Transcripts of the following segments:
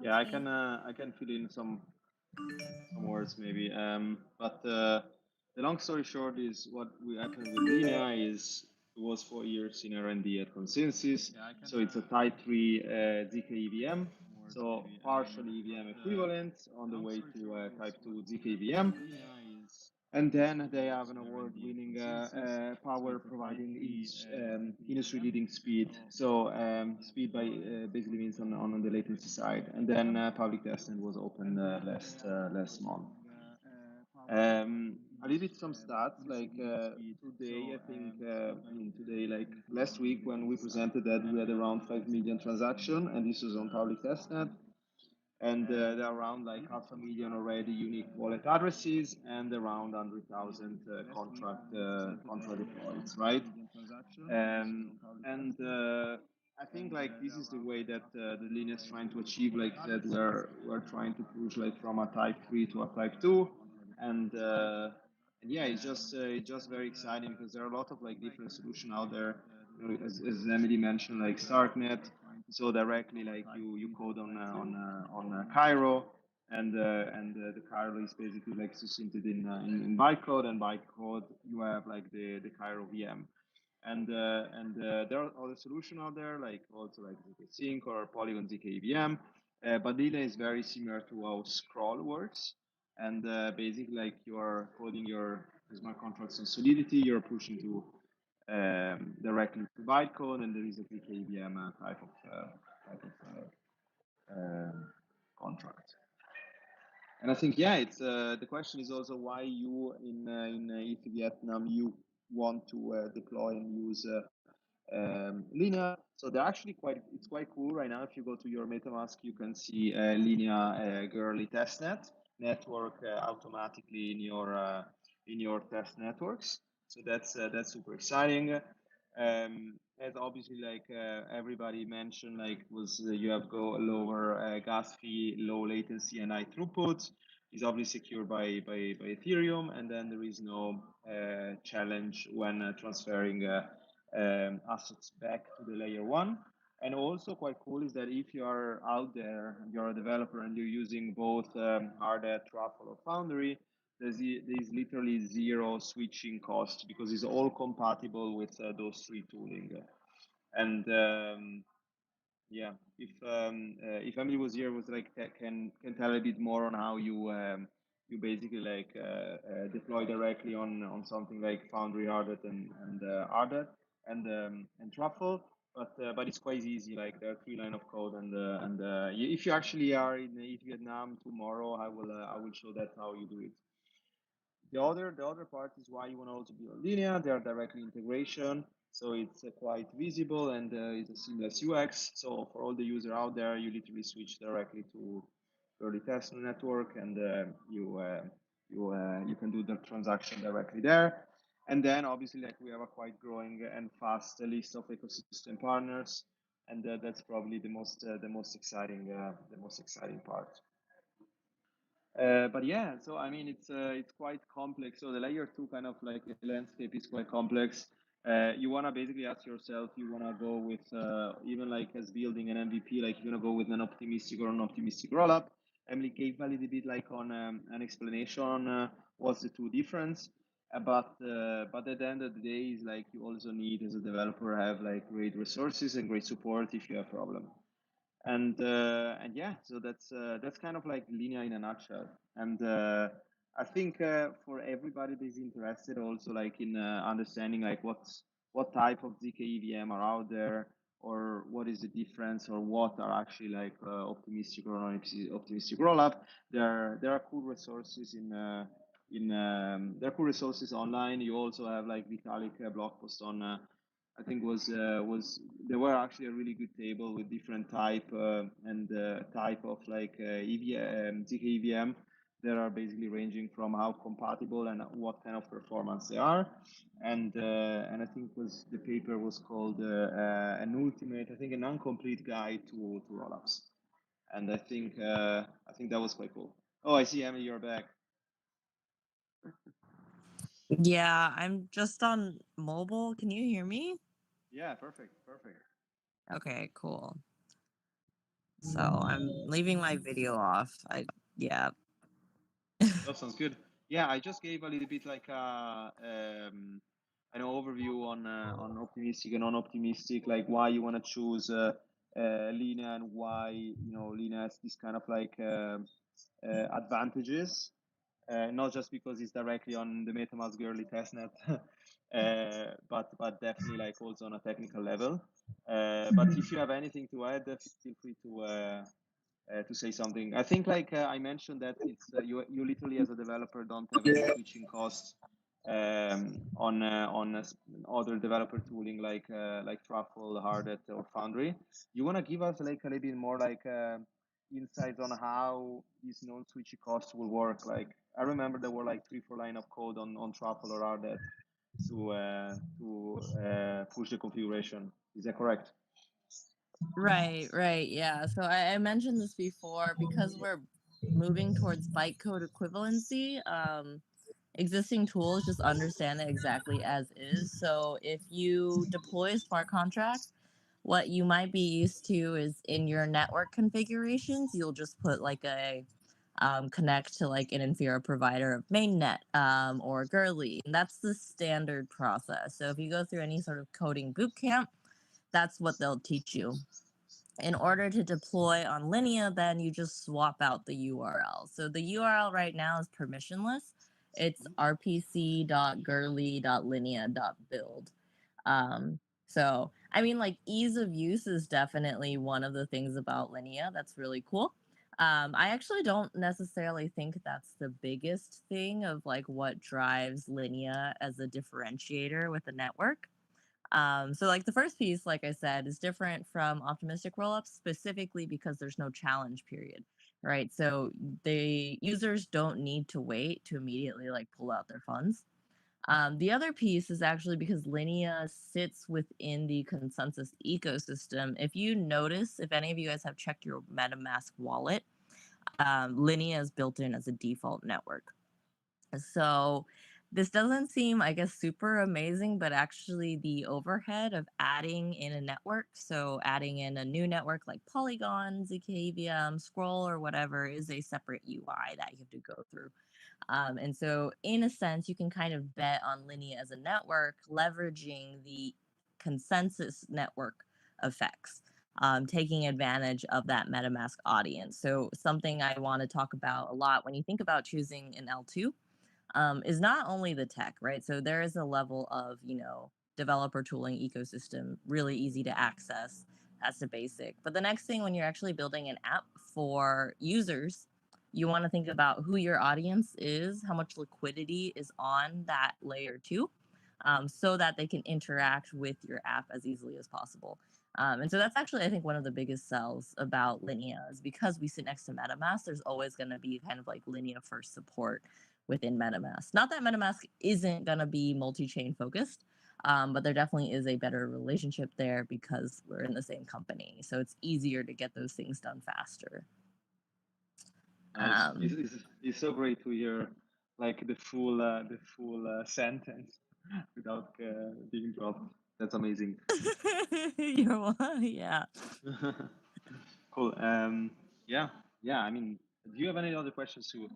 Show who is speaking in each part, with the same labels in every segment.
Speaker 1: Yeah, I can fill in some words maybe. But the long story short is what happened with Linea is it was 4 years in R&D at Consensys. So it's a Type 3 ZK EVM. So partial EVM equivalent on the way to Type 2 ZK EVM. And then they have an award-winning power providing industry-leading speed. So speed by basically means on the latency side. And then public testnet was open last month. A little bit some stats like today, I think, today, like last week when we presented that we had around 5 million transactions, and this was on public testnet. And there are around like 500,000 already unique wallet addresses and around 100,000 contract deploys, right? And I think like this is the way that the Linea is trying to achieve, like that we're trying to push like from a Type 3 to a Type 2, and yeah, it's just very exciting because there are a lot of like different solutions out there. You know, as Emily mentioned, like Starknet, so directly like you code on Cairo, and the Cairo is basically like succincted in bytecode, and bytecode you have like the Cairo VM. And there are other solutions out there, like also like ZK Sync or Polygon ZK EVM, but Linea is very similar to how Scroll works. And basically, like you are coding your smart contracts on Solidity, you're pushing to directly to bytecode, and there is a ZK EVM type of contract. And I think, yeah, it's the question is also why you in ETHVietnam you want to deploy and use Linea. So they're actually it's quite cool right now. If you go to your MetaMask, you can see Linea girly testnet network automatically in your test networks. So that's super exciting. As obviously like everybody mentioned, like was you have go lower gas fee, low latency, and high throughput. Is obviously secured by Ethereum, and then there is no challenge when transferring assets back to the layer one. And also quite cool is that if you are out there, you're a developer and you're using both Hardhat, Truffle, or Foundry, there's literally zero switching cost because it's all compatible with those three tooling. And yeah, if Emily was here, was like can tell a bit more on how you basically like deploy directly on something like Foundry, Hardhat, and Hardhat and Truffle. But it's quite easy. Like there are 3 lines of code, and if you actually are in Vietnam tomorrow, I will show that how you do it. The other part is why you want to also be on Linea. They are directly integration, so it's quite visible, and it's a seamless UX. So for all the user out there, you literally switch directly to early test network, and you can do the transaction directly there. And then obviously, like we have a quite growing and fast list of ecosystem partners, and that's probably the most exciting part. But yeah, so I mean, it's quite complex. So the layer 2 kind of like landscape is quite complex. You wanna basically ask yourself, you wanna go with even like as building an MVP, like you wanna go with an optimistic or an optimistic rollup. Emily gave a little bit like on an explanation on what's the two difference. But at the end of the day, is like you also need as a developer have like great resources and great support if you have problem. And yeah, so that's kind of like Linea in a nutshell. And I think for everybody that is interested also like in understanding like what type of ZK EVM are out there, or what is the difference, or what are actually like optimistic or non-optimistic rollup, there are cool resources there are cool resources online. You also have like Vitalik blog post on I think was there were actually a really good table with different type and type of like ZK EVM that are basically ranging from how compatible and what kind of performance they are, and I think the paper was called an ultimate, I think an incomplete guide to rollups, and I think that was quite cool. Oh, I see, Emily, you're back.
Speaker 2: Yeah, I'm just on mobile. Can you hear me?
Speaker 1: Yeah, perfect, perfect.
Speaker 2: Okay, cool. So I'm leaving my video off. Yeah.
Speaker 1: That sounds good. Yeah, I just gave a little bit like an overview on optimistic and non-optimistic, like why you want to choose Linea and why Linea has this kind of like advantages, not just because it's directly on the MetaMask girly testnet, but definitely like also on a technical level. But if you have anything to add, feel free to say something. I think like I mentioned that it's you literally as a developer don't have any switching costs on other developer tooling like Truffle, Hardhat, or Foundry. You want to give us like a little bit more like insights on how these non-switchy costs will work? Like I remember there were like 3-4 line of code on Truffle or Hardhat to push the configuration. Is that correct?
Speaker 2: Right. Yeah. So I mentioned this before because we're moving towards bytecode equivalency. Existing tools just understand it exactly as is. So if you deploy smart contracts, what you might be used to is in your network configurations, you'll just put like a connect to like an inferior provider of mainnet or girly. And that's the standard process. So if you go through any sort of coding boot camp, that's what they'll teach you. In order to deploy on Linea, then you just swap out the URL. So the URL right now is permissionless. It's rpc.girly.linea.build. So, I mean, like ease of use is definitely one of the things about Linea that's really cool. I actually don't necessarily think that's the biggest thing of like what drives Linea as a differentiator with the network. So like the first piece, like I said, is different from optimistic rollups specifically because there's no challenge period, right? So the users don't need to wait to immediately like pull out their funds. The other piece is actually because Linea sits within the consensus ecosystem. If you notice, if any of you guys have checked your MetaMask wallet, Linea is built in as a default network. So this doesn't seem, I guess, super amazing, but actually the overhead of adding in a network, so adding in a new network like Polygon, ZK, Scroll, or whatever, is a separate UI that you have to go through. And so, in a sense, you can kind of bet on Linea as a network, leveraging the consensus network effects, taking advantage of that MetaMask audience. So, something I want to talk about a lot when you think about choosing an L2 is not only the tech, right? So there is a level of, developer tooling ecosystem, really easy to access. That's the basic. But the next thing, when you're actually building an app for users, you want to think about who your audience is, how much liquidity is on that layer two, so that they can interact with your app as easily as possible. And so that's actually, I think, one of the biggest sells about Linea is because we sit next to MetaMask, there's always going to be kind of like Linea first support within MetaMask. Not that MetaMask isn't going to be multi chain focused, but there definitely is a better relationship there because we're in the same company. So it's easier to get those things done faster.
Speaker 1: Nice. It's so great to hear like the full sentence without being dropped. That's amazing.
Speaker 2: You're one, yeah.
Speaker 1: Cool. Yeah. I mean, do you have any other questions too?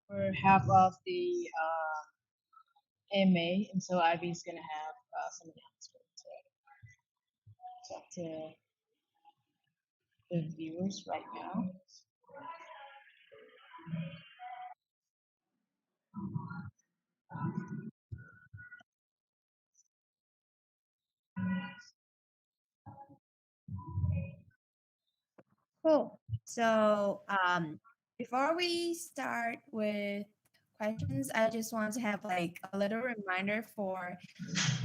Speaker 3: For half of the MA, and so Ivy's gonna have some announcements to talk to the viewers right now.
Speaker 4: Cool. So before we start with questions, I just want to have like a little reminder for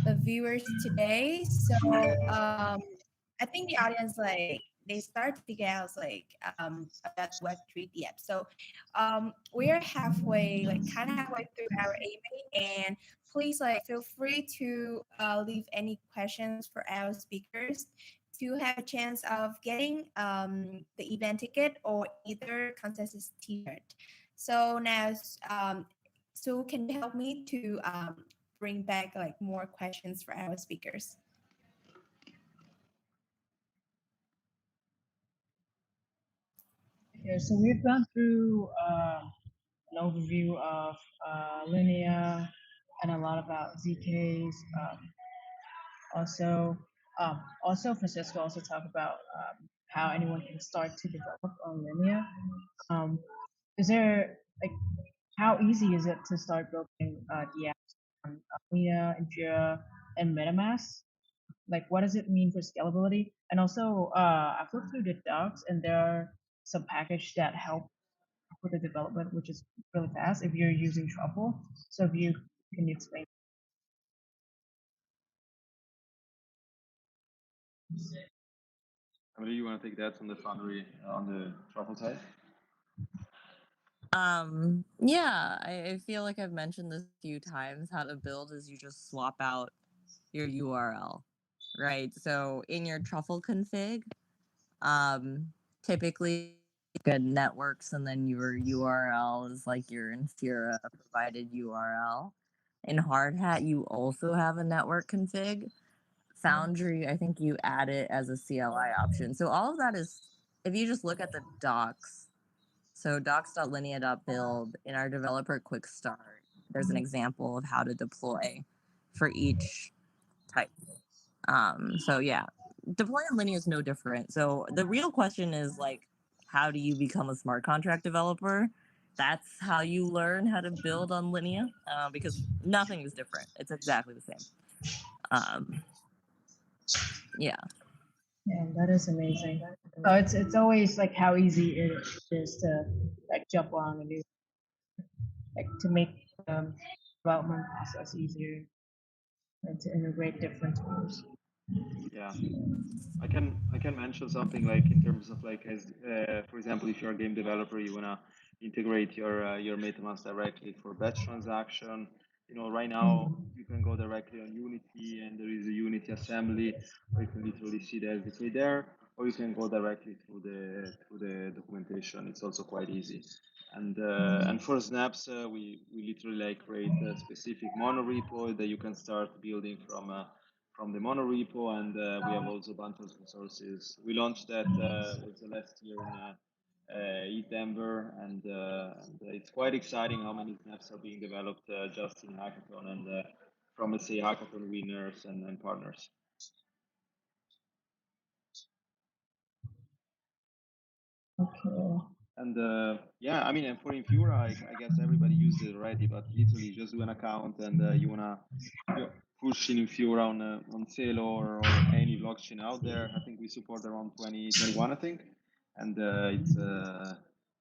Speaker 4: the viewers today. So I think the audience like they start to figure out like about Web3 DApp. So we are halfway, like kind of halfway through our AMA, and please like feel free to leave any questions for our speakers to have a chance of getting the event ticket or either consensus t-shirt. So now, so can you help me to bring back like more questions for our speakers?
Speaker 3: Okay, so we've gone through an overview of Linea and a lot about ZKs. Also, Francisco also talked about how anyone can start to develop on Linea. Is there like how easy is it to start building the apps on Linea, Jira, and MetaMask? Like, what does it mean for scalability? And also, I've looked through the docs, and there are some packages that help with the development, which is really fast if you're using Truffle. So if you can you explain?
Speaker 1: Emily, you want to take that on the Foundry on the Truffle side?
Speaker 2: Yeah, I feel like I've mentioned this a few times. How to build is you just swap out your URL, right? So in your truffle config, typically good networks, and then your URL is like your Infura provided URL. In Hardhat, you also have a network config. Foundry, I think you add it as a CLI option. So all of that is, if you just look at the docs, so docs.linea.build in our developer quick start, there's an example of how to deploy for each type. So yeah, deploying on Linea is no different. So the real question is like, how do you become a smart contract developer? That's how you learn how to build on Linea, because nothing is different. It's exactly the same. Yeah.
Speaker 3: Yeah, that is amazing. So it's always like how easy it is to like jump on and do like to make development process easier and to integrate different tools.
Speaker 1: Yeah, I can mention something like in terms of like as for example, if you're a game developer, you wanna integrate your MetaMask directly for batch transaction. You know, right now you can go directly on Unity, and there is a Unity assembly where you can literally see the SDK there, or you can go directly through the documentation. It's also quite easy. And for snaps, we literally like create a specific mono repo that you can start building from the mono repo, and we have also a bunch of resources. We launched that also last year in Denver, and it's quite exciting how many snaps are being developed just in hackathon and from let's say hackathon winners and partners.
Speaker 3: Okay.
Speaker 1: And yeah, I mean, and for Infura, I guess everybody uses it already, but literally just do an account and you wanna push in Infura on Celo or any blockchain out there. I think we support around 2021, I think, and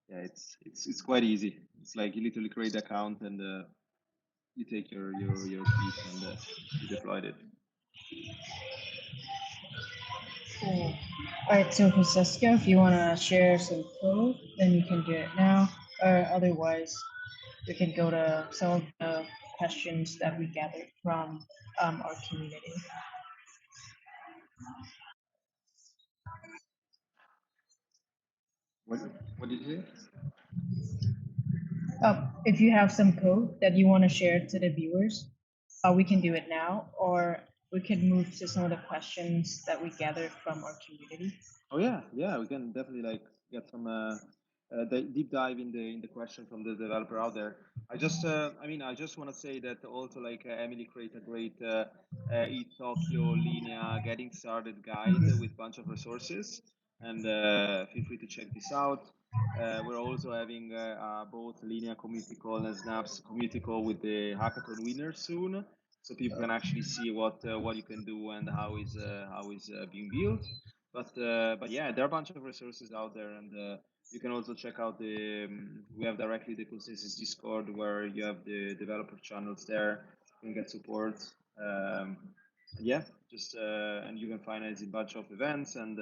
Speaker 1: yeah, it's quite easy. It's like you literally create the account and you take your keys and you deployed it.
Speaker 3: Cool. All right, so Francisco, if you want to share some code, then you can do it now, or otherwise, we can go to some of the questions that we gathered from our community.
Speaker 1: What did you say?
Speaker 3: If you have some code that you want to share to the viewers, we can do it now, or we can move to some of the questions that we gathered from our community.
Speaker 1: Oh yeah, we can definitely like get some deep dive in the question from the developer out there. I just want to say that also like Emily created a great Tokyo Linea getting started guide with a bunch of resources, and feel free to check this out. We're also having both Linea community call and Snaps community call with the hackathon winners soon, so people can actually see what you can do and how is being built. But yeah, there are a bunch of resources out there, and you can also check out we have directly the Consensys Discord where you have the developer channels there. You can get support. And yeah, just and you can finance a bunch of events and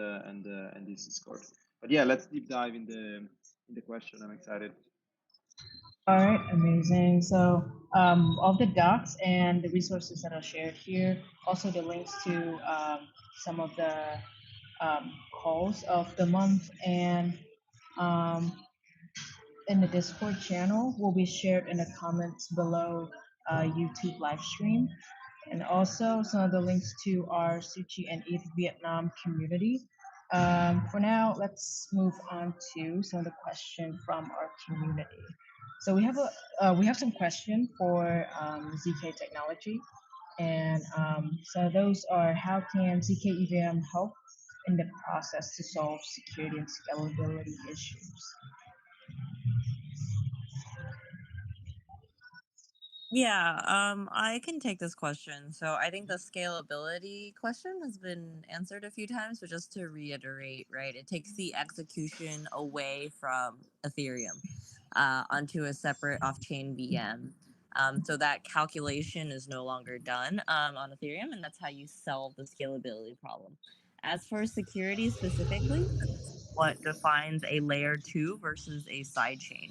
Speaker 1: this Discord. But yeah, let's deep dive in the question. I'm excited.
Speaker 3: All right, amazing. So all the docs and the resources that are shared here, also the links to some of the calls of the month and in the Discord channel will be shared in the comments below YouTube live stream. And also some of the links to our Suchi and ETH Vietnam community. For now, let's move on to some of the questions from our community. So we have some question for ZK technology, and so those are how can ZK EVM help in the process to solve security and scalability issues?
Speaker 2: Yeah, I can take this question. So I think the scalability question has been answered a few times, but just to reiterate, right, it takes the execution away from Ethereum onto a separate off-chain VM. So that calculation is no longer done on Ethereum, and that's how you solve the scalability problem. As for security specifically, that's what defines a layer 2 versus a sidechain.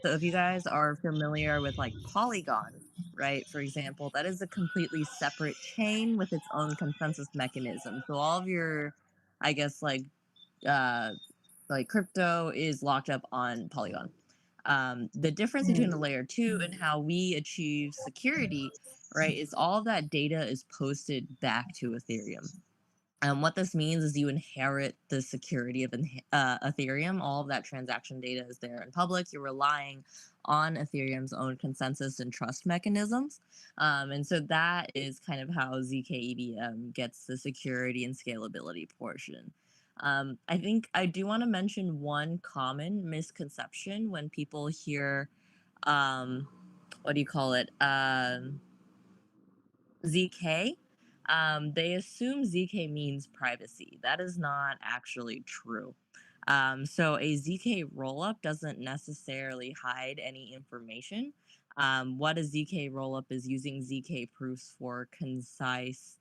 Speaker 2: So if you guys are familiar with like Polygon, right, for example, that is a completely separate chain with its own consensus mechanism. So all of your, I guess, uh, like crypto is locked up on Polygon. The difference between the layer 2 and how we achieve security, right, is all of that data is posted back to Ethereum. What this means is you inherit the security of Ethereum. All of that transaction data is there in public. You're relying on Ethereum's own consensus and trust mechanisms. And so that is kind of how ZK EVM gets the security and scalability portion. I think I do want to mention one common misconception when people hear, what do you call it? ZK, they assume ZK means privacy. That is not actually true. So a ZK rollup doesn't necessarily hide any information. What a ZK rollup is using ZK proofs for concise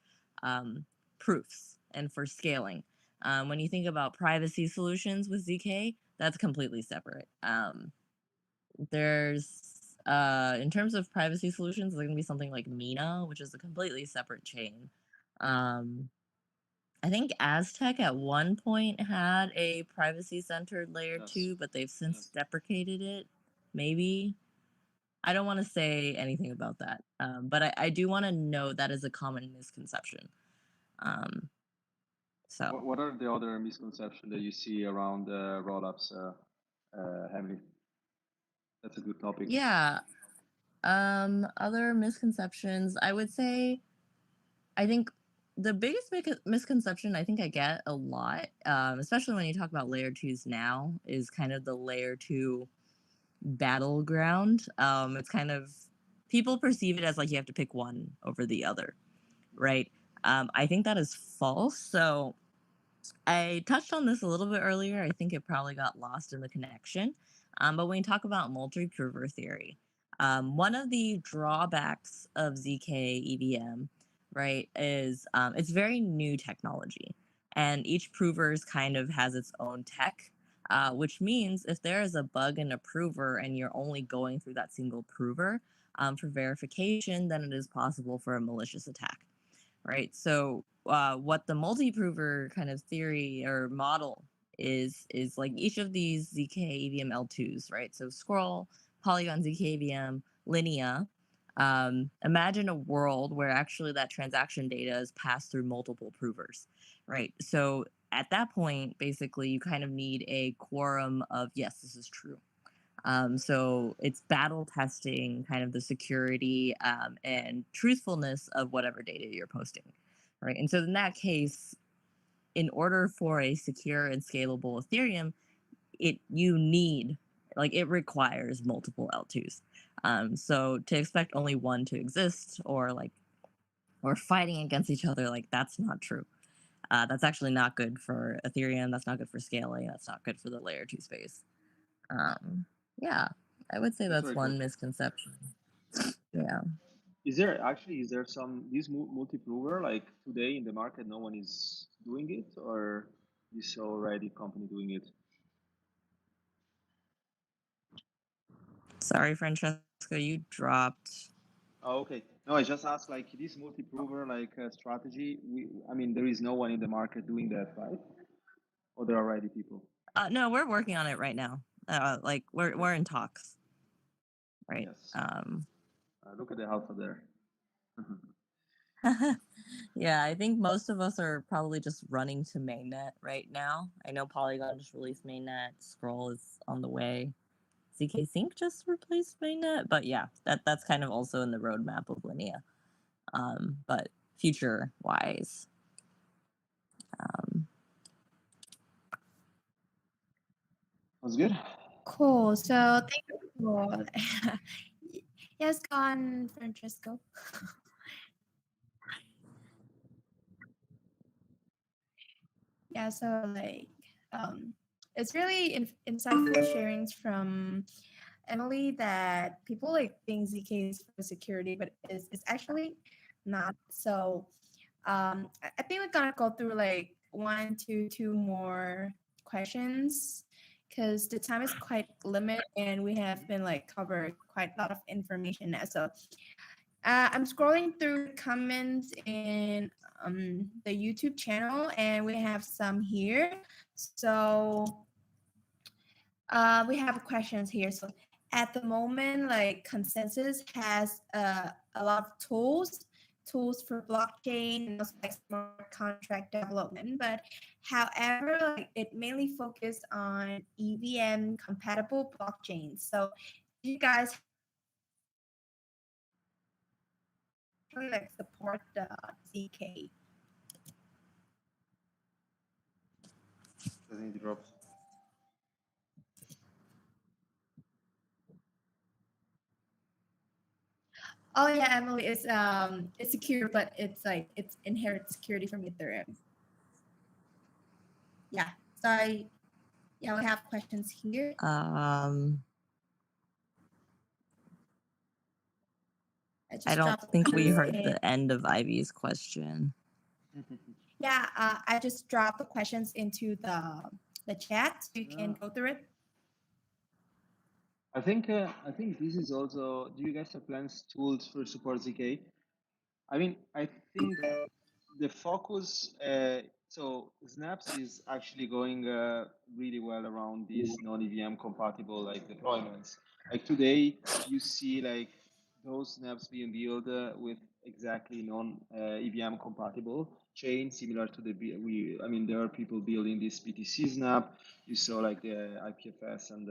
Speaker 2: proofs and for scaling. When you think about privacy solutions with ZK, that's completely separate. There's in terms of privacy solutions, there's gonna be something like Mina, which is a completely separate chain. I think Aztec at one point had a privacy centered layer 2, but they've since deprecated it. Maybe. I don't want to say anything about that, but I do want to know that is a common misconception. So
Speaker 1: What are the other misconceptions that you see around rollups, Emily? That's a good topic.
Speaker 2: yeah, other misconceptions, I would say, I think the biggest misconception I think I get a lot, especially when you talk about layer 2s now, is kind of the layer 2 battleground. It's kind of, people perceive it as like you have to pick one over the other, right? I think that is false. So I touched on this a little bit earlier. I think it probably got lost in the connection. But when you talk about multi-prover theory, one of the drawbacks of ZK EVM, right, is it's very new technology. And each provers kind of has its own tech, which means if there is a bug in a prover and you're only going through that single prover for verification, then it is possible for a malicious attack, right? So what the multi-prover kind of theory or model is like each of these ZK EVM L2s, right? So Scroll, Polygon ZK EVM, Linea. Imagine a world where actually that transaction data is passed through multiple provers, right? So at that point, basically, you kind of need a quorum of yes, this is true. So it's battle testing kind of the security and truthfulness of whatever data you're posting, right? And so in that case, in order for a secure and scalable Ethereum, it requires multiple L2s. So to expect only one to exist or fighting against each other, like that's not true. That's actually not good for Ethereum. That's not good for scaling. That's not good for the layer 2 space. Yeah, I would say that's one misconception. Yeah.
Speaker 1: Is there some this multi-prover like today in the market? No one is doing it, or is already company doing it?
Speaker 2: Sorry, Francesco, you dropped.
Speaker 1: Oh, okay. No, I just asked like this multi-prover strategy. I mean, there is no one in the market doing that, right? Or there are already people.
Speaker 2: No, we're working on it right now. Like we're in talks, right?
Speaker 1: Yes. Look at the alpha there.
Speaker 2: Yeah, I think most of us are probably just running to mainnet right now. I know Polygon just released mainnet. Scroll is on the way. ZK Sync just replaced mainnet, but yeah, that's kind of also in the roadmap of Linea. But future wise,
Speaker 1: That's good.
Speaker 4: Cool. So thank you for yes, go on, Francesco. Yeah, so like it's really insightful sharings from Emily that people like think ZK is for security, but it's actually not. So I think we're gonna go through like one to two more questions because the time is quite limited and we have been like covered quite a lot of information now. So I'm scrolling through comments in the YouTube channel and we have some here. So we have questions here. So at the moment, like Consensys has a lot of tools for blockchain and also like smart contract development. But however, like it mainly focused on EVM compatible blockchains. So you guys really like support the ZK.
Speaker 1: I think it dropped.
Speaker 4: Oh yeah, Emily, it's secure, but it's like it's inherent security from Ethereum. Yeah. So we have questions here.
Speaker 2: I don't think we heard the end of Ivy's question.
Speaker 4: Yeah, I just dropped the questions into the chat, so you can go through it.
Speaker 1: I think this is also. Do you guys have plans tools for support ZK? I mean, I think the focus. So Snaps is actually going really well around these non-EVM compatible like deployments. Like today, you see like those snaps being built with exactly non-EVM compatible chain, similar to the I mean, there are people building this BTC snap. You saw like the IPFS and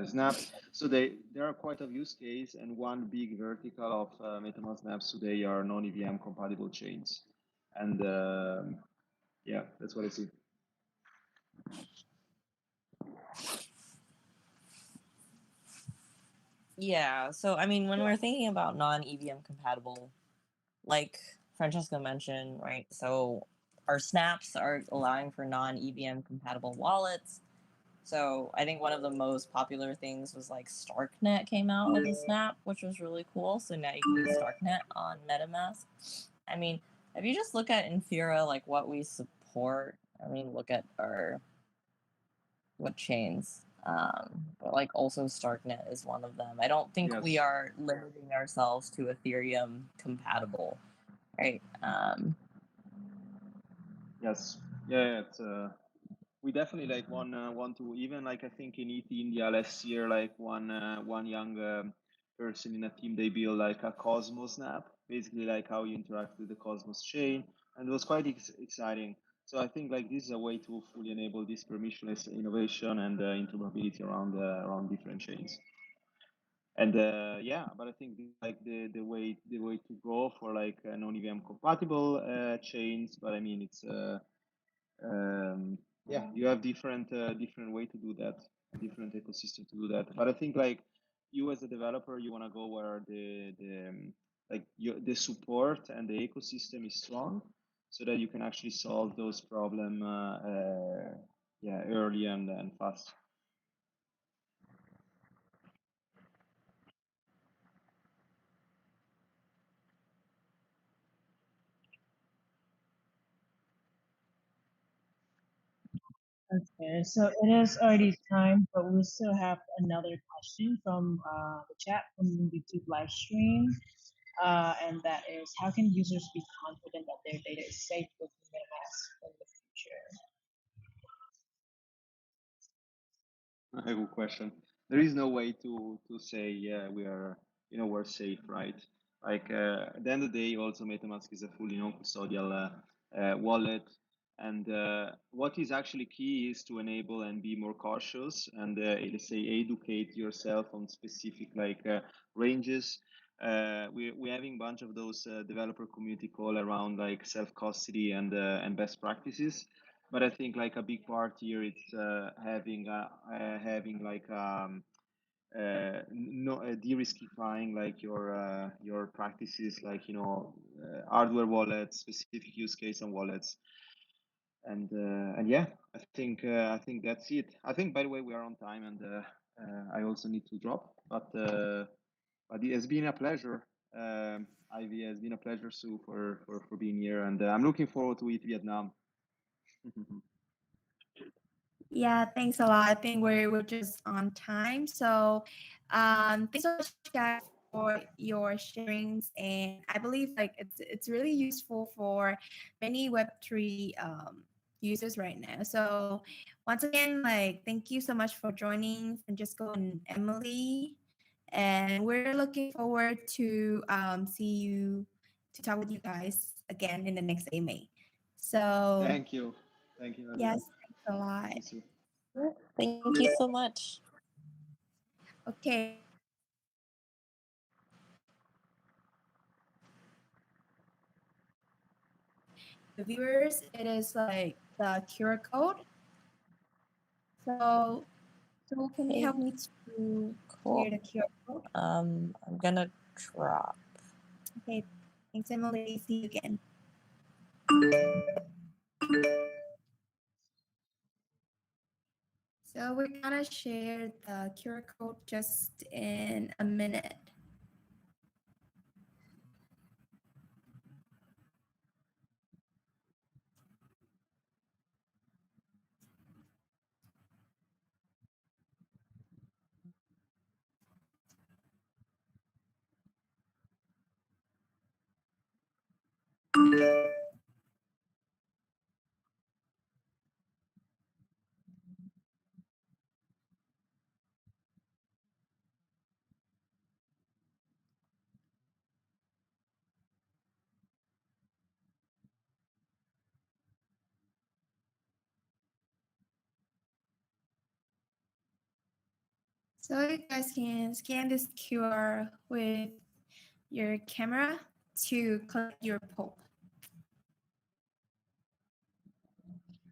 Speaker 1: snap. So there are quite a use case, and one big vertical of MetaMask snaps today are non-EVM compatible chains, and yeah, that's what I see.
Speaker 2: Yeah, so I mean, when we're thinking about non-EVM compatible, like Francesco mentioned, right? So our snaps are allowing for non-EVM compatible wallets. So I think one of the most popular things was like Starknet came out with a snap, which was really cool. So now you can use Starknet on MetaMask. I mean, if you just look at Infura, like what we support, I mean, look at what chains. But like also Starknet is one of them. I don't think we are limiting ourselves to Ethereum compatible, right?
Speaker 1: Yes, yeah, it's we definitely like want to, even like I think in ETH India last year, like one young person in a team, they built like a Cosmos snap, basically like how you interact with the Cosmos chain, and it was quite exciting. So I think like this is a way to fully enable this permissionless innovation and interoperability around different chains. And yeah, but I think like the way to go for like non-EVM compatible chains. But I mean, it's yeah, you have different way to do that, a different ecosystem to do that. But I think like you as a developer, you want to go where the support and the ecosystem is strong, so that you can actually solve those problems yeah, early and fast.
Speaker 3: Okay, so it is already time, but we still have another question from the chat from the YouTube live stream. And that is, how can users be confident that their data is safe with MetaMask in the future?
Speaker 1: A good question. There is no way to say, yeah, we are, we're safe, right? Like at the end of the day, also MetaMask is a fully non-custodial wallet, and what is actually key is to enable and be more cautious and let's say educate yourself on specific like ranges. We're having a bunch of those developer community call around like self custody and best practices. But I think like a big part here it's having like no de-riskifying like your practices, like hardware wallets, specific use case and wallets, and yeah, I think that's it. I think, by the way, we are on time, and I also need to drop, but it has been a pleasure. Ivy, has been a pleasure, Sue, for being here, and I'm looking forward to Vietnam.
Speaker 4: Yeah, thanks a lot. I think we're just on time. So thanks so much, guys, for your sharings. And I believe like it's really useful for many Web3 users right now. So once again, like thank you so much for joining Francesco and Emily. And we're looking forward to see you to talk with you guys again in the next AMA. So
Speaker 1: Thank you. Thank you, everyone.
Speaker 4: yes, thanks a lot.
Speaker 1: Thank you, Sue.
Speaker 2: Thank you so much.
Speaker 4: Okay. The viewers, it is like the QR code. So can you help me to clear the QR code?
Speaker 2: I'm gonna drop.
Speaker 4: Okay. Thanks, Emily. See you again. So we're gonna share the QR code just in a minute. So you guys can scan this QR with your camera to collect your poll.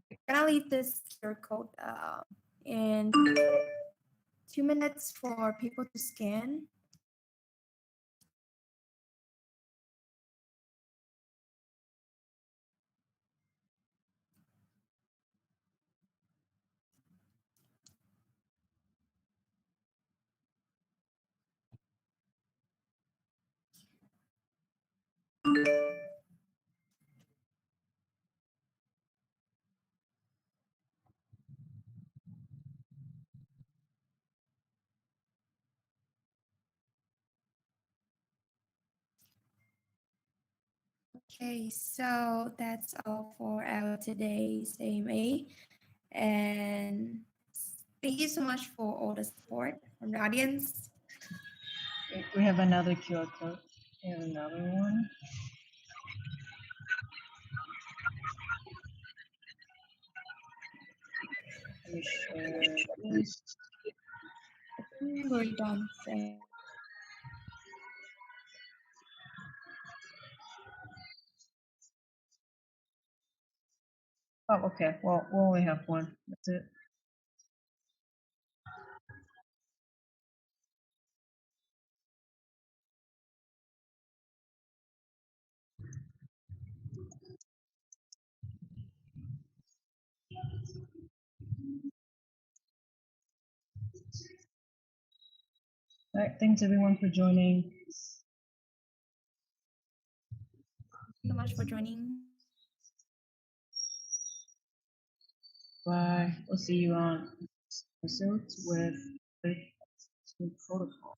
Speaker 4: We're gonna leave this QR code in 2 minutes for people to scan. Okay, so that's all for our today's AMA. And thank you so much for all the support from the audience.
Speaker 3: We have another QR code. We have another one. Let me share this.
Speaker 4: I think we're done sharing.
Speaker 3: Oh, okay. Well, we only have one. That's it. All right. Thanks everyone for joining.
Speaker 4: Thank you so much for joining.
Speaker 3: Bye. We'll see you on episodes with protocol.